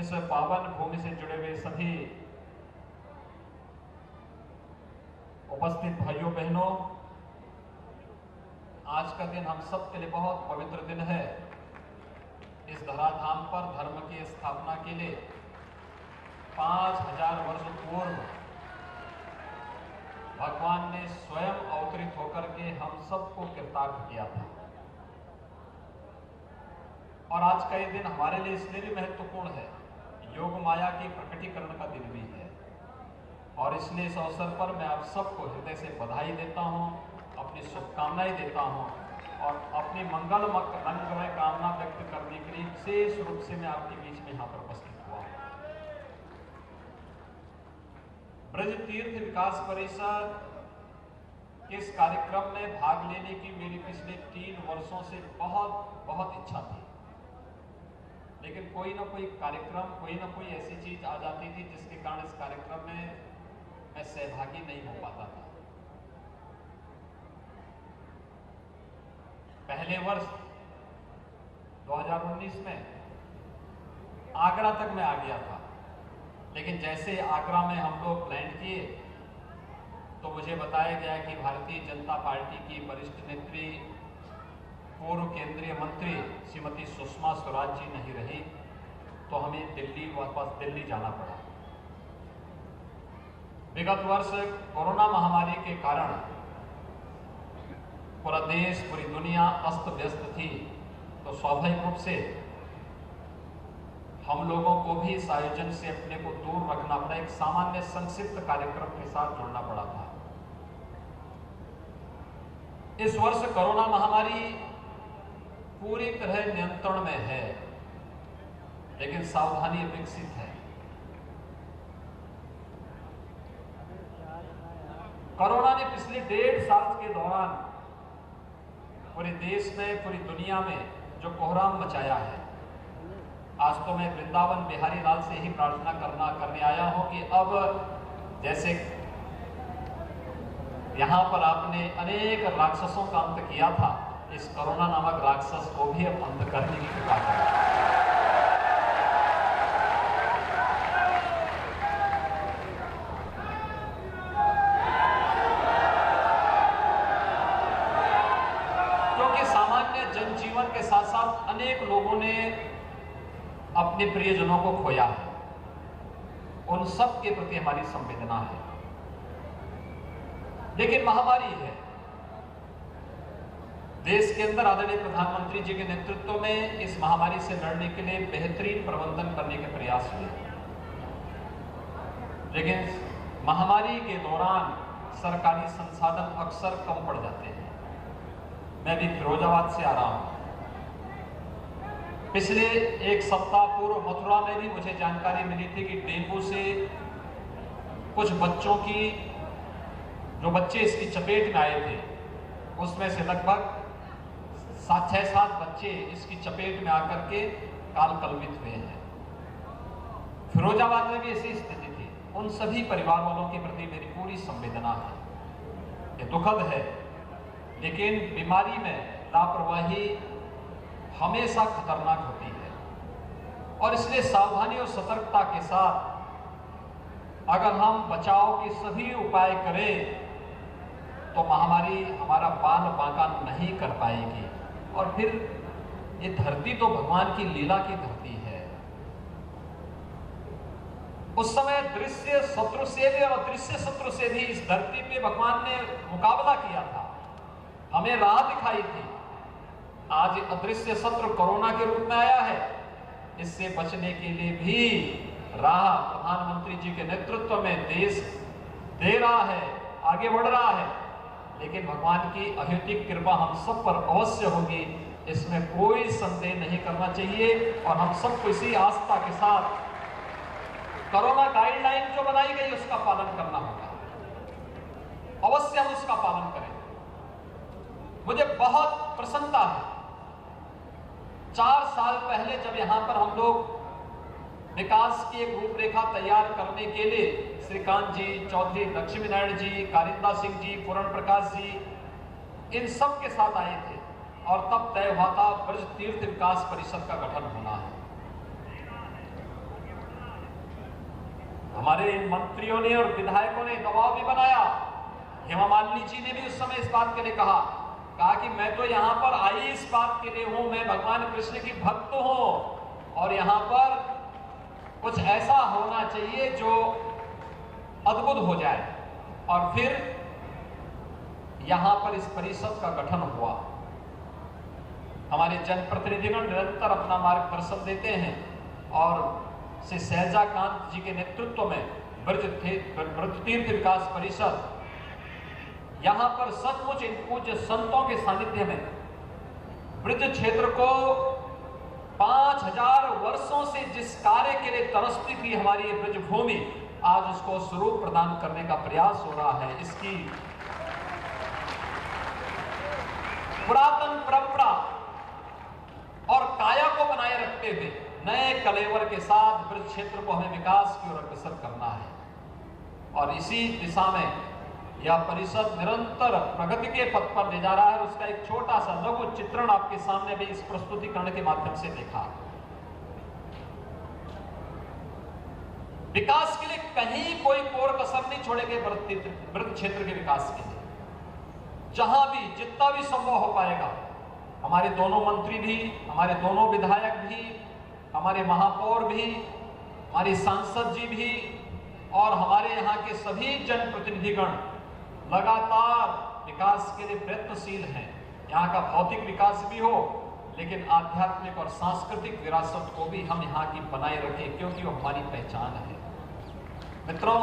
इस पावन भूमि से जुड़े हुए सभी उपस्थित भाइयों बहनों, आज का दिन हम सब के लिए बहुत पवित्र दिन है। इस धराधाम पर धर्म की स्थापना के लिए 5000 वर्ष पूर्व भगवान ने स्वयं अवतरित होकर के हम सबको कृतार्थ किया था। और आज का ये दिन हमारे लिए इसलिए भी महत्वपूर्ण है, योग माया के प्रकटीकरण का दिन भी है। और इसलिए इस अवसर पर मैं आप सबको हृदय से बधाई देता हूं, अपनी शुभकामनाएं देता हूं और अपनी मंगलमय रंगमय कामना व्यक्त करने के लिए विशेष रूप से मैं आपके बीच में यहाँ पर उपस्थित हुआ हूं। ब्रज तीर्थ विकास परिषद के इस कार्यक्रम में भाग लेने की मेरी पिछले 3 वर्षों से बहुत इच्छा थी, लेकिन कोई ना कोई कार्यक्रम, कोई ना कोई ऐसी चीज आ जाती थी जिसके कारण इस कार्यक्रम में मैं सहभागी नहीं हो पाता था। पहले वर्ष 2019 में आगरा तक मैं आ गया था, लेकिन जैसे आगरा में हम लोग लैंड किए तो मुझे बताया गया कि भारतीय जनता पार्टी की वरिष्ठ नेत्री, पूर्व केंद्रीय मंत्री श्रीमती सुषमा स्वराज जी नहीं रही, तो हमें वापस दिल्ली जाना पड़ा। विगत वर्ष कोरोना महामारी के कारण पूरा देश, पूरी दुनिया अस्त व्यस्त थी, तो स्वाभाविक रूप से हम लोगों को भी इस आयोजन से अपने को दूर रखना पड़ा, एक सामान्य संक्षिप्त कार्यक्रम के साथ जुड़ना पड़ा था। इस वर्ष कोरोना महामारी पूरी तरह नियंत्रण में है, लेकिन सावधानी विकसित है। कोरोना ने पिछले 1.5 साल के दौरान पूरे देश में, पूरी दुनिया में जो कोहराम मचाया है, आज तो मैं वृंदावन बिहारी लाल से ही प्रार्थना करने आया हूं कि अब जैसे यहां पर आपने अनेक राक्षसों का अंत किया था, इस कोरोना नामक राक्षस को भी अब अंत करने की कृपा करें। क्योंकि सामान्य जनजीवन के साथ साथ अनेक लोगों ने अपने प्रियजनों को खोया है, उन सब के प्रति हमारी संवेदना है। लेकिन महामारी है, देश के अंदर आदरणीय प्रधानमंत्री जी के नेतृत्व में इस महामारी से लड़ने के लिए बेहतरीन प्रबंधन करने के प्रयास हुए, लेकिन महामारी के दौरान सरकारी संसाधन अक्सर कम पड़ जाते हैं। मैं भी फिरोजाबाद से आ रहा हूं। पिछले 1 सप्ताह पूर्व मथुरा में भी मुझे जानकारी मिली थी कि डेंगू से कुछ बच्चों की, जो बच्चे इसकी चपेट में आए थे, उसमें से लगभग 6-7 बच्चे इसकी चपेट में आकर के काल कलवित हुए हैं। फिरोजाबाद में भी ऐसी स्थिति थी। उन सभी परिवार वालों के प्रति मेरी पूरी संवेदना है। ये दुखद है, लेकिन बीमारी में लापरवाही हमेशा खतरनाक होती है, और इसलिए सावधानी और सतर्कता के साथ अगर हम बचाव के सभी उपाय करें तो महामारी हमारा बाल बांका नहीं कर पाएगी। और फिर ये धरती तो भगवान की लीला की धरती है। उस समय दृश्य शत्रु से भी और अदृश्य शत्रु से भी इस धरती पे भगवान ने मुकाबला किया था, हमें राह दिखाई थी। आज अदृश्य शत्रु कोरोना के रूप में आया है, इससे बचने के लिए भी राह प्रधानमंत्री जी के नेतृत्व में देश दे रहा है, आगे बढ़ रहा है। लेकिन भगवान की अहेतुक कृपा हम सब पर अवश्य होगी, इसमें कोई संदेह नहीं करना चाहिए। और हम सबको इसी आस्था के साथ कोरोना गाइडलाइन जो बनाई गई उसका पालन करना होगा, अवश्य हम उसका पालन करें। मुझे बहुत प्रसन्नता है, 4 साल पहले जब यहां पर हम लोग विकास की एक रूपरेखा तैयार करने के लिए श्रीकांत जी, चौधरी लक्ष्मी नारायण जी, कारिंदा सिंह जी, पूर्ण प्रकाश जी, इन सब के साथ आए थे, और तब तय हुआ था ब्रज तीर्थ विकास परिषद का गठन होना है। हमारे इन मंत्रियों ने और विधायकों ने दबाव भी बनाया। हेमा मालिनी जी ने भी उस समय इस बात के लिए कहा कि मैं तो यहाँ पर आई इस बात के लिए हूं, मैं भगवान कृष्ण की भक्त हूं और यहाँ पर कुछ ऐसा होना चाहिए जो अद्भुत हो जाए। और फिर यहाँ पर इस परिषद का गठन हुआ। हमारे जनप्रतिनिधिगण निरंतर अपना मार्गदर्शन देते हैं और श्री सहजाकांत जी के नेतृत्व में ब्रज तीर्थ विकास परिषद यहाँ पर सचमुच इन पूज्य संतों के सानिध्य में ब्रज क्षेत्र को 5000 वर्षों से जिस कार्य के लिए तरसती थी हमारी ये ब्रज भूमि, आज उसको स्वरूप प्रदान करने का प्रयास हो रहा है। इसकी पुरातन परंपरा और काया को बनाए रखते हुए नए कलेवर के साथ ब्रज क्षेत्र को हमें विकास की ओर अग्रसर करना है और इसी दिशा में यह परिषद निरंतर प्रगति के पथ पर ले जा रहा है। उसका एक छोटा सा लघु चित्रण आपके सामने भी इस प्रस्तुतिकरण के माध्यम से देखा। विकास के लिए कहीं कोई कोर कसर नहीं छोड़ेंगे ब्रज क्षेत्र के विकास के लिए। जहां भी जितना भी संभव हो पाएगा, हमारे दोनों मंत्री भी, हमारे दोनों विधायक भी, हमारे महापौर भी, हमारे सांसद जी भी और हमारे यहाँ के सभी जनप्रतिनिधिगण लगातार विकास के लिए प्रयत्नशील हैं। यहाँ का भौतिक विकास भी हो, लेकिन आध्यात्मिक और सांस्कृतिक विरासत को भी हम यहाँ की बनाए रखें, क्योंकि वो हमारी पहचान है। मित्रों,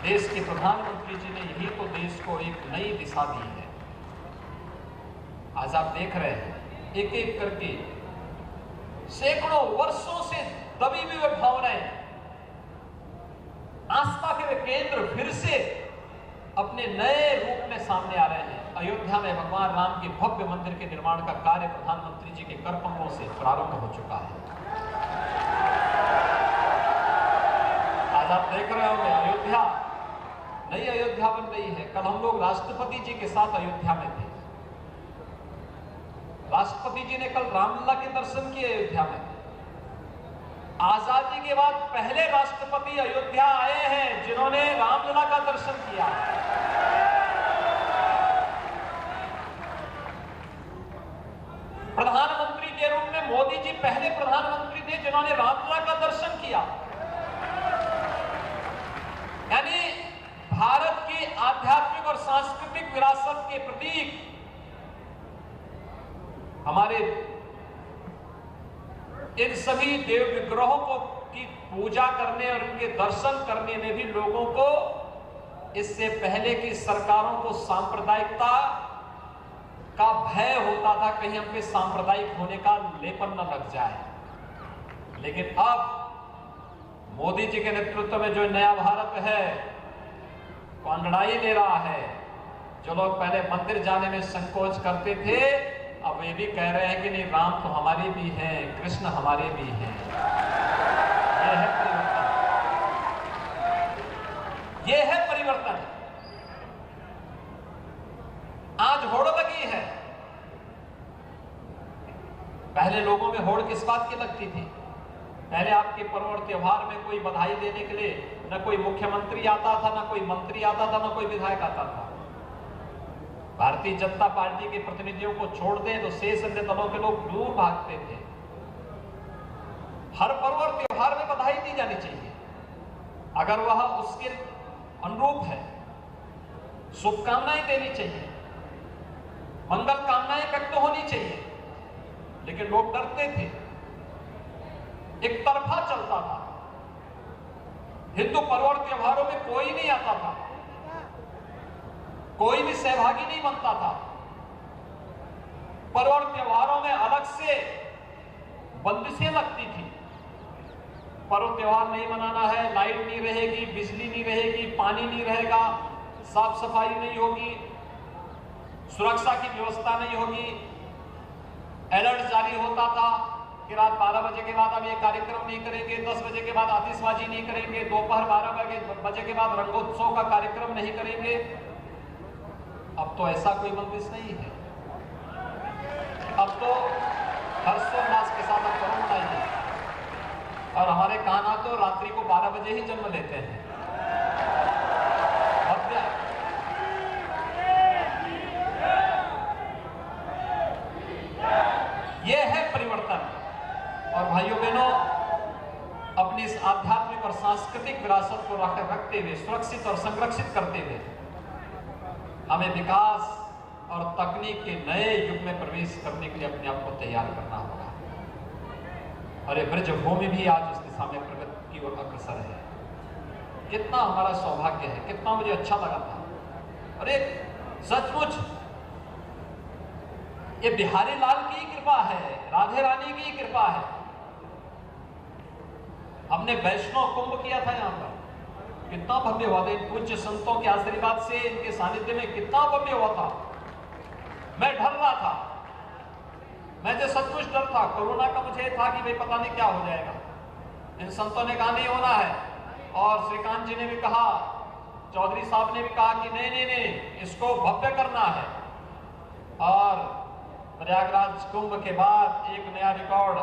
देश के प्रधानमंत्री जी ने यही तो देश को एक नई दिशा दी है। आज आप देख रहे हैं एक एक करके सैकड़ों वर्षों से दबी हुई वे भावनाएं, आस्था के वे केंद्र फिर से अपने नए रूप में सामने आ रहे हैं। अयोध्या में भगवान राम के भव्य मंदिर के निर्माण का कार्य प्रधानमंत्री जी के कर कमलों से प्रारंभ हो चुका है। आज आप देख रहे होंगे अयोध्या, नई अयोध्या बन रही है। कल हम लोग राष्ट्रपति जी के साथ अयोध्या में थे। राष्ट्रपति जी ने कल रामलला के दर्शन किए अयोध्या में। आजादी के बाद पहले राष्ट्रपति अयोध्या आए हैं जिन्होंने रामलला का दर्शन किया। प्रधानमंत्री के रूप में मोदी जी पहले प्रधानमंत्री थे जिन्होंने रामलला का दर्शन किया। यानी भारत की आध्यात्मिक और सांस्कृतिक विरासत के प्रतीक हमारे इन सभी देव विग्रहों को की पूजा करने और उनके दर्शन करने में भी लोगों को इससे पहले की सरकारों को सांप्रदायिकता का भय होता था, कहीं हम पे सांप्रदायिक होने का लेपन न लग जाए। लेकिन अब मोदी जी के नेतृत्व में जो नया भारत है वो अंगड़ाई ले रहा है। जो लोग पहले मंदिर जाने में संकोच करते थे, अब ये भी कह रहे हैं कि नहीं, राम तो हमारे भी हैं, कृष्ण हमारे भी हैं। ये है परिवर्तन, ये है परिवर्तन। आज होड़ लगी है। पहले लोगों में होड़ किस बात की लगती थी? पहले आपके पर्व और त्योहार में कोई बधाई देने के लिए न कोई मुख्यमंत्री आता था, न कोई मंत्री आता था, न कोई विधायक आता था। भारतीय जनता पार्टी के प्रतिनिधियों को छोड़ दें तो शेष अन्य दलों के लोग दूर भागते थे। हर पर्व और त्योहार में बधाई दी जानी चाहिए अगर वह उसके अनुरूप है। शुभकामनाएं देनी चाहिए, मंगल कामनाएं व्यक्त होनी चाहिए। लेकिन लोग डरते थे, एक तरफा चलता था। हिंदू पर्व और त्योहारों में कोई नहीं आता था, कोई भी सहभागी नहीं बनता था। पर्व और त्योहारों में अलग से बंदिशें लगती थी। पर्व त्योहार नहीं मनाना है, लाइट नहीं रहेगी, बिजली नहीं रहेगी, पानी नहीं रहेगा, साफ सफाई नहीं होगी, सुरक्षा की व्यवस्था नहीं होगी। अलर्ट जारी होता था कि रात 12 बजे के बाद अब ये कार्यक्रम नहीं करेंगे, 10 बजे के बाद आतिशबाजी नहीं करेंगे, दोपहर 12 बजे के बाद रंगोत्सव का कार्यक्रम नहीं करेंगे। अब तो ऐसा कोई बंदिश नहीं है। अब तो हर्षोल्लास के साथ पर्व मनाइए। और हमारे कान्हा तो रात्रि को 12 बजे ही जन्म लेते हैं। यह है परिवर्तन। और भाइयों बहनों, अपनी इस आध्यात्मिक और सांस्कृतिक विरासत को रखते हुए, सुरक्षित और संरक्षित करते हुए, हमें विकास और तकनीक के नए युग में प्रवेश करने के लिए अपने आप को तैयार करना होगा। और ये ब्रजभूमि भी आज उस दिशा में प्रगति की ओर अग्रसर है। कितना हमारा सौभाग्य है, कितना मुझे अच्छा लगा था। और ये सचमुच ये बिहारी लाल की कृपा है, राधे रानी की कृपा है। हमने वैष्णव कुंभ किया था यहाँ पर, कितना भव्य हुआ था। इन पूज्य संतों के आशीर्वाद से, इनके सानिध्य में कितना भव्य हुआ था। मैं डर रहा था, मैं जो सचमुच डर था कोरोना का, मुझे था कि भाई पता नहीं क्या हो जाएगा। इन संतों ने कहा नहीं होना है, और श्रीकांत जी ने भी कहा, चौधरी साहब ने भी कहा कि नहीं नहीं नहीं, इसको भव्य करना है। और प्रयागराज कुंभ के बाद एक नया रिकॉर्ड,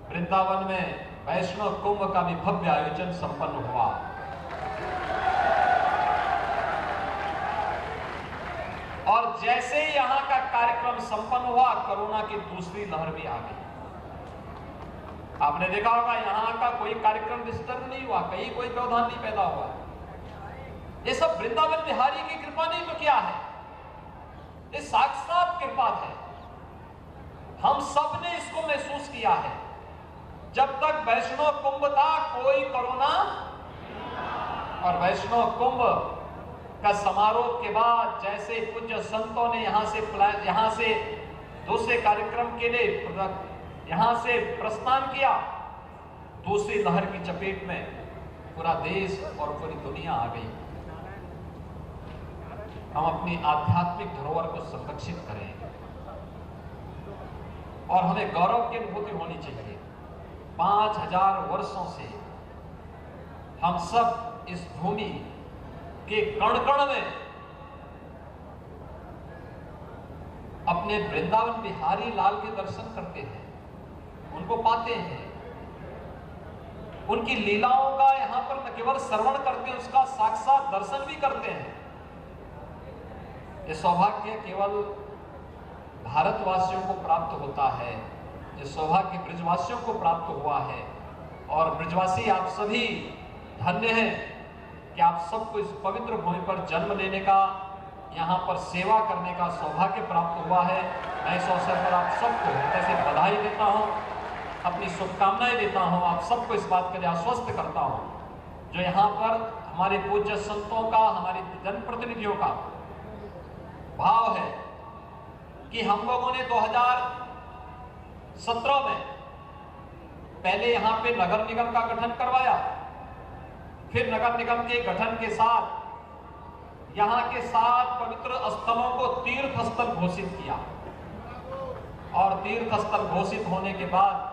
वृंदावन में वैष्णव कुंभ का भी भव्य आयोजन संपन्न हुआ। और जैसे यहाँ का कार्यक्रम संपन्न हुआ, कोरोना की दूसरी लहर भी आ गई। आपने देखा होगा यहाँ का कोई कार्यक्रम डिस्टर्ब नहीं हुआ, कहीं कोई व्यवधान नहीं पैदा हुआ। ये सब वृंदावन बिहारी की कृपा नहीं तो क्या है? ये साक्षात कृपा है। हम सब ने इसको महसूस किया है। जब तक वैष्णव कुंभ था कोई कोरोना, और वैष्णव कुंभ का समारोह के बाद जैसे पूज्य संतों ने यहाँ से दूसरे कार्यक्रम के लिए यहाँ से प्रस्थान किया, दूसरी लहर की चपेट में पूरा देश और पूरी दुनिया आ गई। हम अपनी आध्यात्मिक धरोहर को संरक्षित करें और हमें गौरव की अनुभूति होनी चाहिए। 5000 वर्षों से हम सब इस भूमि के कण कण में अपने वृंदावन बिहारी लाल के दर्शन करते हैं, उनको पाते हैं, उनकी लीलाओं का यहाँ पर न केवल श्रवण करते हैं, उसका साक्षात दर्शन भी करते हैं। ये सौभाग्य केवल भारतवासियों को प्राप्त होता है, ये सौभाग्य ब्रजवासियों को प्राप्त हुआ है। और ब्रजवासी आप सभी धन्य हैं कि आप सबको इस पवित्र भूमि पर जन्म लेने का, यहाँ पर सेवा करने का सौभाग्य प्राप्त हुआ है। मैं इस अवसर पर आप सबको ऐसे बधाई देता हूँ, अपनी शुभकामनाएं देता हूँ, आप सबको इस बात के लिए आश्वस्त करता हूँ जो यहाँ पर हमारे पूज्य संतों का, हमारे जनप्रतिनिधियों का भाव है कि हम लोगों ने 2017 में पहले यहाँ पे नगर निगम का गठन करवाया, फिर नगर निगम के गठन के साथ यहाँ के 7 पवित्र स्थलों को तीर्थ स्थल घोषित किया। और तीर्थ स्थल घोषित होने के बाद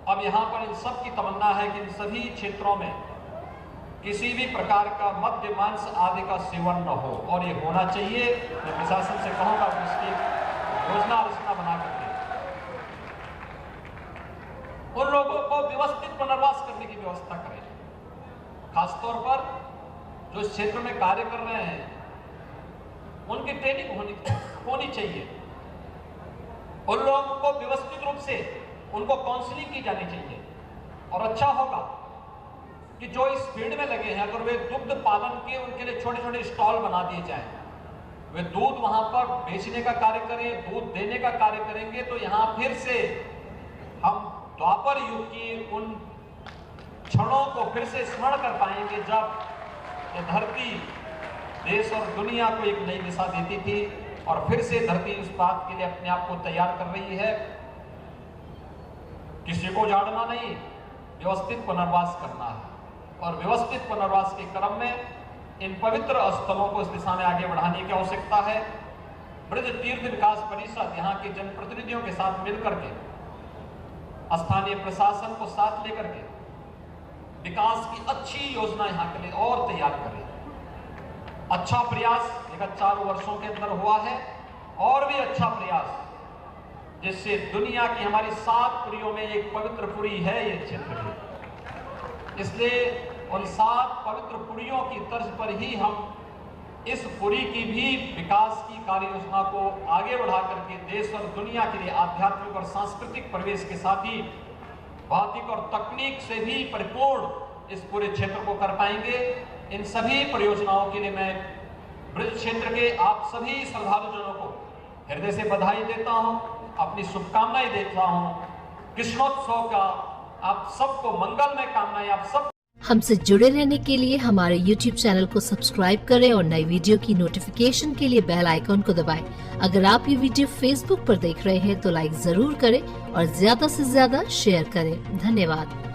अब यहाँ पर इन सब की तमन्ना है कि इन सभी क्षेत्रों में किसी भी प्रकार का मद्य मांस आदि का सेवन न हो, और ये होना चाहिए। मैं प्रशासन से कहूँगा कि इसकी योजना रचना बना करके उन लोगों को व्यवस्थित पुनर्वास करने की व्यवस्था करें। खासतौर पर जो इस क्षेत्र में कार्य कर रहे हैं उनकी ट्रेनिंग होनी चाहिए। उन लोगों को व्यवस्थित रूप से उनको काउंसलिंग की जानी चाहिए। और अच्छा होगा कि जो इस फील्ड में लगे हैं, अगर वे दुग्ध पालन के, उनके लिए छोटे छोटे स्टॉल बना दिए जाएं, वे दूध वहां पर बेचने का कार्य करें, दूध देने का कार्य करेंगे, तो यहाँ फिर से हम द्वापर युग की उन क्षणों को फिर से स्मरण कर पाएंगे जब ये धरती देश और दुनिया को एक नई दिशा देती थी। और फिर से धरती उस बात के लिए अपने आप को तैयार कर रही है। किसी को झाड़ना नहीं, व्यवस्थित पुनर्वास करना है। और व्यवस्थित पुनर्वास के क्रम में इन पवित्र स्थलों को इस दिशा में आगे बढ़ाने की आवश्यकता है। ब्रज तीर्थ विकास परिषद यहाँ के जनप्रतिनिधियों के साथ मिलकर के, स्थानीय प्रशासन को साथ लेकर के विकास की अच्छी योजना यहाँ के लिए और तैयार करें। अच्छा प्रयास विगत 4 वर्षों के अंदर हुआ है, और भी अच्छा प्रयास जिससे दुनिया की हमारी 7 पुरियों में एक पवित्र पुरी है ये क्षेत्र भी। इसलिए उन 7 पवित्र पुरियों की तर्ज पर ही हम इस पुरी की भी विकास की कार्य योजना को आगे बढ़ा करके देश और दुनिया के लिए आध्यात्मिक और सांस्कृतिक प्रवेश के साथ ही भौतिक और तकनीक से भी परिपूर्ण इस पूरे क्षेत्र को कर पाएंगे। इन सभी परियोजनाओं के लिए मैं ब्रज क्षेत्र के आप सभी श्रद्धालुजनों को हृदय से बधाई देता हूं, अपनी शुभकामनाएं देता हूं। कृष्णोत्सव का आप सबको मंगलमय कामनाएं। आप सब हमसे जुड़े रहने के लिए हमारे YouTube चैनल को सब्सक्राइब करें और नई वीडियो की नोटिफिकेशन के लिए बेल आइकॉन को दबाएं। अगर आप ये वीडियो Facebook पर देख रहे हैं तो लाइक जरूर करें और ज्यादा से ज्यादा शेयर करें। धन्यवाद।